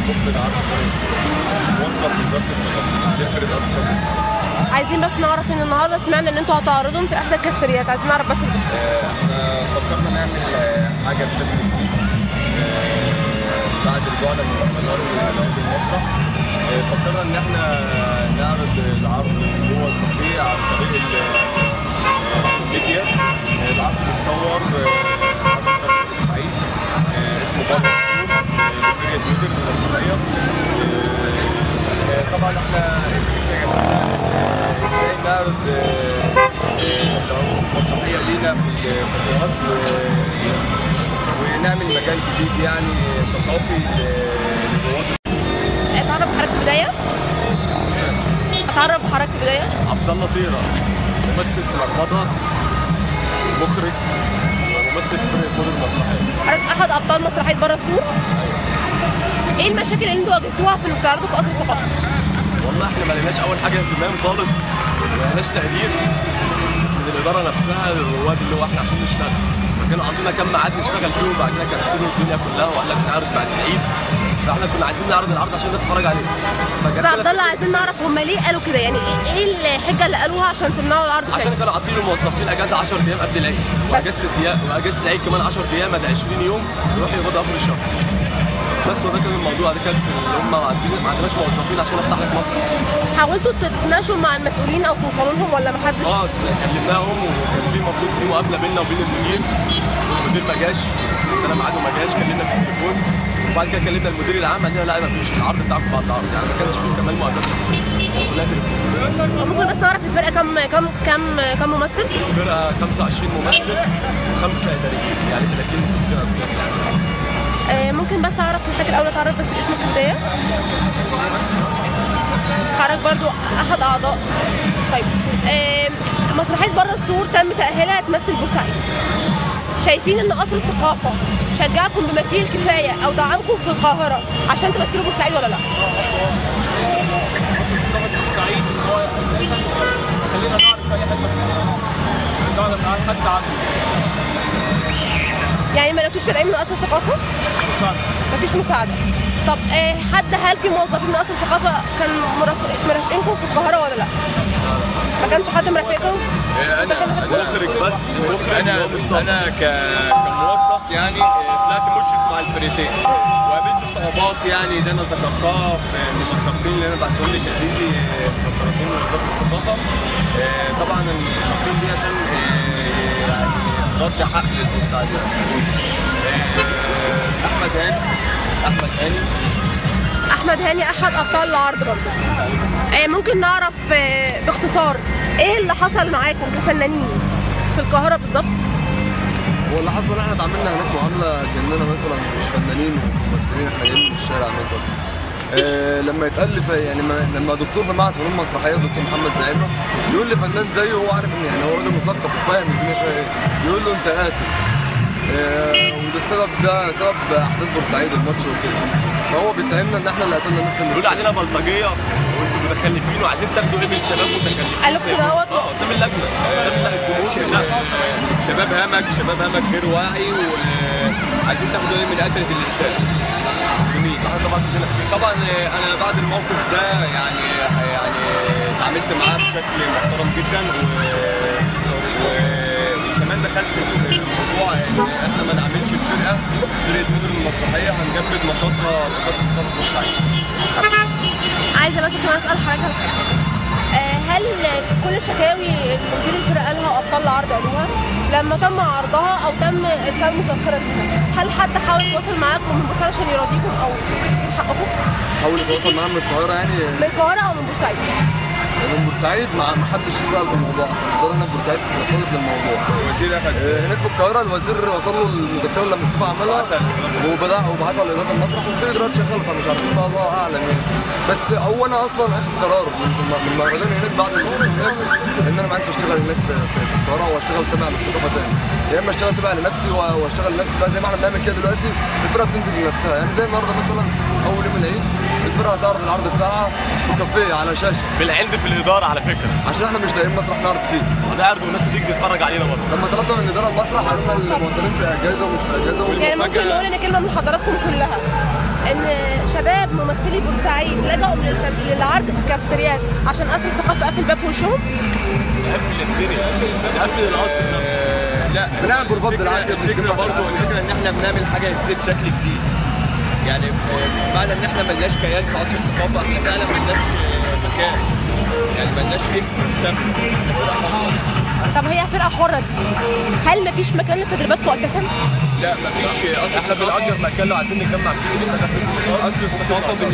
مخرج عرض موظف وزاره الثقافه لفرقه اصلا بورسعيد. عايزين بس نعرف ان النهارده سمعنا ان انتوا هتعرضوا في احدى الكافتريات، عايزين نعرف بس احنا فكرنا نعمل حاجه بشكل جديد بعد رجوعنا في المهرجان ونعود المسرح. فكرنا ان احنا نعرض العرض جوه الكافيه عن طريق الميديا. العرض متصور في بورسعيد اسمه بره السور لفرقه مودرن المسرحيه. طبعا احنا الفكره جاتنا ازاي نعرض المسرحيه لينا في الكافيهات ونعمل مجال جديد يعني ثقافي للرواد. اتعرف بحضرتك في البدايه؟ اتعرف بحضرتك في البدايه؟ عبد الله طيره ممثل في لخبطه، مخرج وممثل في فرقه مودرن المسرحيه. حضرتك احد ابطال مسرحيه بره السور؟ ايه المشاكل اللي انتوا واجهتوها في بتعرضوا في قصر الثقافه؟ والله احنا ما لقيناش اول حاجه اهتمام خالص، ما لقيناش تقدير من الاداره نفسها للرواد اللي هو احنا عشان نشتغل. فكانوا عندنا كام ميعاد نشتغل فيه وبعد كده كنسلوا الدنيا كلها وقال لك نعرض بعد العيد. فاحنا كنا عايزين نعرض العرض عشان الناس تتفرج عليه. بس عبد الله عايزين نعرف هم ليه قالوا كده؟ يعني ايه الحجه اللي قالوها عشان تمنعوا العرض؟ عشان كانوا عاطين الموظفين اجازه 10 ايام قبل العيد واجازه العيد كمان 10 ايام ادي 20 يوم يروحوا يقبضوا اخر الشهر. بس وده كان الموضوع، ده كان هم ما عندناش موظفين عشان افتح لك مصر. حاولتوا تتناقشوا مع المسؤولين او توصلوا لهم ولا ما حدش؟ كلمناهم وكان في المفروض في مقابله بيننا وبين المدير، والمدير ما جاش، عندنا ميعاده ما جاش، كلمنا في التليفون وبعد كده كلمنا المدير العام قال لنا لا ما فيش العرض بتاعكم بعد العرض، يعني ما كانش فيه كمان مقابلات شخصيه كلها تليفون. ممكن بس نعرف الفرقه كم ممثل؟ الفرقه 25 ممثل وخمسه اداريين، يعني 30 فرقه. ممكن بس اعرف من حضرتك الاول اتعرف بس اسمك في البدايه؟ حضرتك برضو احد اعضاء. طيب مسرحيه بره السور تم تاهيلها تمثل بورسعيد. شايفين ان قصر الثقافه شجعكم بما فيه الكفايه او دعمكم في القاهره عشان تمثلوا بورسعيد ولا لا؟ قصر الثقافه بورسعيد هو اساسا خلينا نعرف في اي حته في الدوله حتى عنه. يعني ما لقيتوش تدعيم من قصر الثقافه؟ مفيش مساعده. مفيش مساعده. طب هل في موظفين من قصر الثقافه كان مرافقينكم في القاهره ولا لا؟ ما كانش حد مرافقكم؟ انا مخرج بس انا كموظف يعني طلعت مشرف مع الفريقين وقابلت صعوبات يعني اللي انا ذكرتها في المذكرتين اللي انا بعتهم لك يا زيزي، مذكرتين من وزاره الثقافه. طبعا المذكرتين دي عشان يعني رد حق للبورسعيد. احمد هاني احد ابطال العرض برضه. ممكن نعرف باختصار ايه اللي حصل معاكم كفنانين في القاهره بالظبط؟ هو اللي حصل ان احنا اتعاملنا هناك معامله كاننا مثلا مش فنانين ومش ممثلين، احنا جايين من الشارع مثلا. لما يتقال لي يعني لما دكتور في معهد فنون مسرحيه دكتور محمد زعيمه يقول لي فنان زيه وهو عارف ان يعني هو راجل مثقف وفاهم الدنيا فيها ايه، يقول له انت قاتل. وده سبب احداث بورسعيد الماتش وكده. فهو بيتهمنا ان احنا اللي قتلنا الناس في الناس. بيقول علينا بلطجيه وانتم متخلفين وعايزين تاخدوا ايمج شباب متخلفين. قال لكم دوت؟ قدام اللجنه قدام الجمهور. شباب همك غير واعي وعايزين تاخدوا ايه من قتله الاستاد. جميل. طبعا انا بعد الموقف ده يعني اتعاملت معاه بشكل محترم جدا وكمان دخلت في الموضوع ان احنا ما نعملش فرقه مودرن المسرحيه هنجمد نشاطها لقصر الثقافه بورسعيد. عايزه بس كمان اسال حضرتك هل كل الشكاوي مدير الفرقه قالها وابطال العرض قالوها لما تم عرضها او تم ارسال مذكره بيها، هل حد حاول يتواصل معاكم من بورسعيد عشان يراضيكم او حقكم؟ حاول يتواصل معانا من القاهره يعني؟ من القاهره او من بورسعيد؟ من بورسعيد ما حدش سأل في الموضوع اصلا، الاداره هنا في بورسعيد رفضت للموضوع. الوزير هناك في القاهره الوزير وصل له المذكره اللي مصطفى عملها وبعتها لاداره المسرح وفي اجراءات شغاله، فمش عارفين بقى الله اعلم يعني. بس هو انا اصلا اخد قرار من المهرجان هناك بعد الشغل هناك ان انا ما عادش اشتغل هناك في القاهره واشتغل تابع للثقافه تاني، يا اما اشتغل تابع لنفسي واشتغل لنفسي بقى زي ما احنا بنعمل كده دلوقتي. الفرقه بتنتج لنفسها، يعني زي النهارده مثلا اول يوم العيد الفرقه هتعرض العرض بتاعها في كافيه على شاشه بالعند في الاداره على فكره، عشان احنا مش لاقيين مسرح نعرض فيه. هنعرض والناس تيجي تتفرج علينا برضه. لما طلبنا من الاداره المسرح قالوا لنا الموظفين في اجازه ومش في اجازه. يعني ممكن نقول ان كلمه من حضراتكم كلها ان شباب اغلب ممثلي بورسعيد لجأوا للعرض في الكافتريات عشان قصر الثقافه قافل الباب في وشهم؟ نقفل الدنيا، نقفل القصر نفسه. لا بنعمل بروفات بالعرض. الفكره برضه ان احنا بنعمل حاجه ازاي بشكل جديد. يعني بعد ان احنا ملناش كيان في قصر الثقافه، احنا فعلا ملناش مكان، يعني ملناش اسم مسمى، احنا فرقه حره. طب هي فرقه حره دي، هل مفيش مكان لتدريباتكم اساسا؟ لا مفيش. قصر احنا بنأجر مكان لو عايزين نتجمع فيه نشتغل فيه. قصر الثقافه